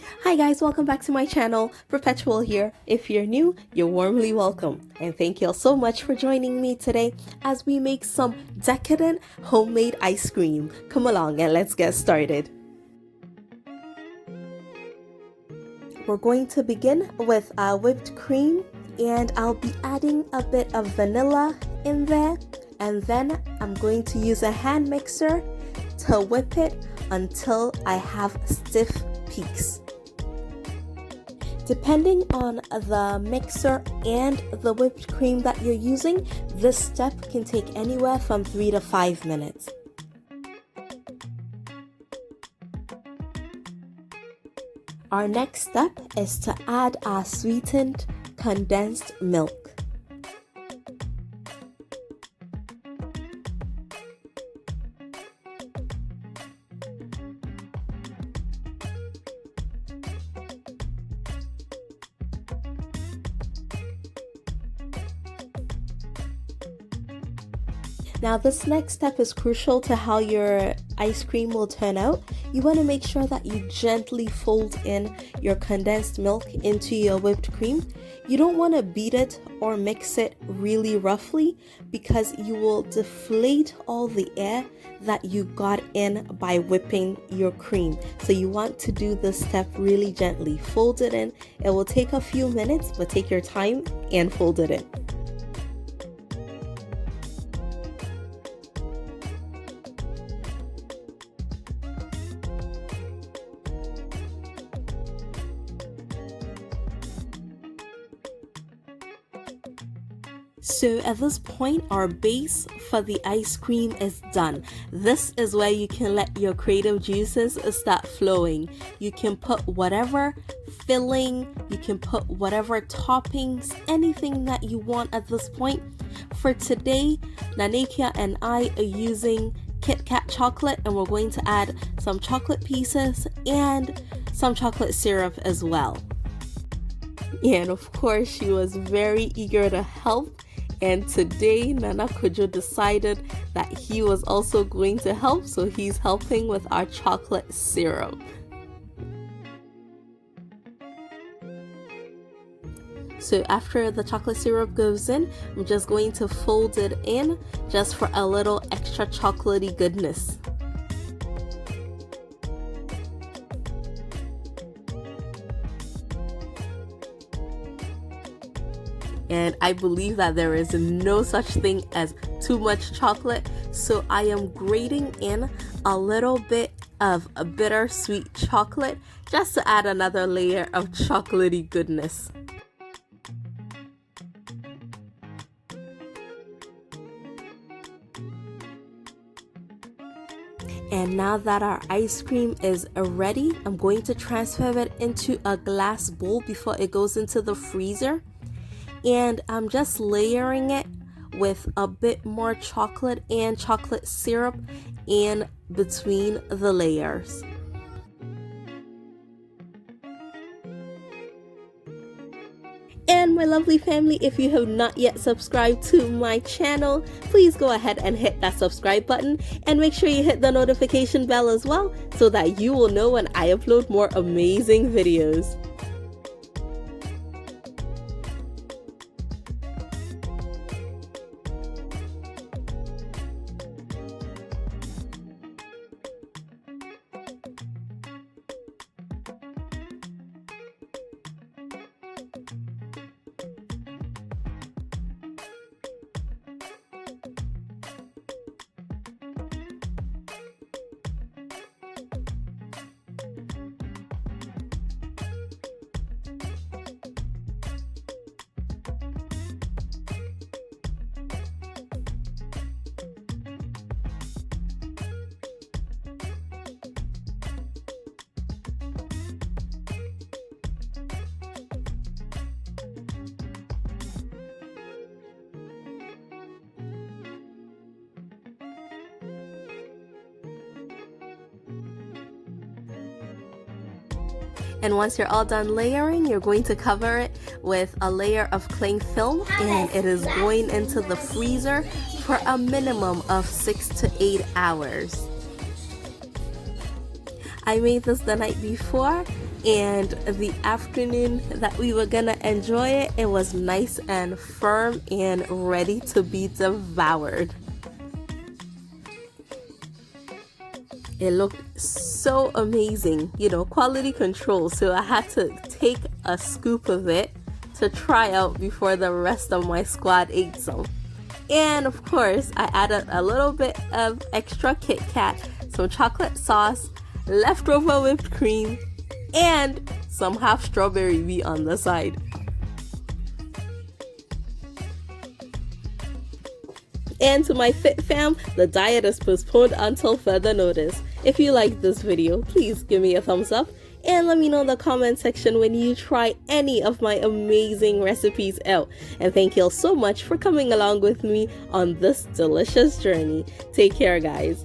Hi guys, welcome back to my channel. Perpetual here. If you're new, you're warmly welcome. And thank you all so much for joining me today as we make some decadent homemade ice cream. Come along and let's get started. We're going to begin with whipped cream, and I'll be adding a bit of vanilla in there, and then I'm going to use a hand mixer to whip it until I have stiff peaks. Depending on the mixer and the whipped cream that you're using, this step can take anywhere from 3 to 5 minutes. Our next step is to add our sweetened condensed milk. Now this next step is crucial to how your ice cream will turn out. You want to make sure that you gently fold in your condensed milk into your whipped cream. You don't want to beat it or mix it really roughly because you will deflate all the air that you got in by whipping your cream. So you want to do this step really gently. Fold it in. It will take a few minutes, but take your time and fold it in. So at this point, our base for the ice cream is done. This is where you can let your creative juices start flowing. You can put whatever filling, you can put whatever toppings, anything that you want at this point. For today, Nanekia and I are using KitKat chocolate, and we're going to add some chocolate pieces and some chocolate syrup as well. And of course, she was very eager to help. And today, Nana Kojo decided that he was also going to help, so he's helping with our chocolate syrup. So after the chocolate syrup goes in, I'm just going to fold it in just for a little extra chocolatey goodness. And I believe that there is no such thing as too much chocolate, so I am grating in a little bit of a bittersweet chocolate just to add another layer of chocolatey goodness. And now that our ice cream is ready, I'm going to transfer it into a glass bowl before it goes into the freezer. And I'm just layering it with a bit more chocolate and chocolate syrup in between the layers. And my lovely family, if you have not yet subscribed to my channel, please go ahead and hit that subscribe button and make sure you hit the notification bell as well so that you will know when I upload more amazing videos. And once you're all done layering, you're going to cover it with a layer of cling film, and it is going into the freezer for a minimum of 6 to 8 hours. I made this the night before, and the afternoon that we were gonna enjoy it, it was nice and firm and ready to be devoured. It looked so amazing, you know, quality control. So I had to take a scoop of it to try out before the rest of my squad ate some. And of course, I added a little bit of extra KitKat, some chocolate sauce, leftover whipped cream, and some half strawberry wheat on the side. And to my fit fam, the diet is postponed until further notice. If you liked this video, please give me a thumbs up and let me know in the comment section when you try any of my amazing recipes out. And thank you all so much for coming along with me on this delicious journey. Take care, guys.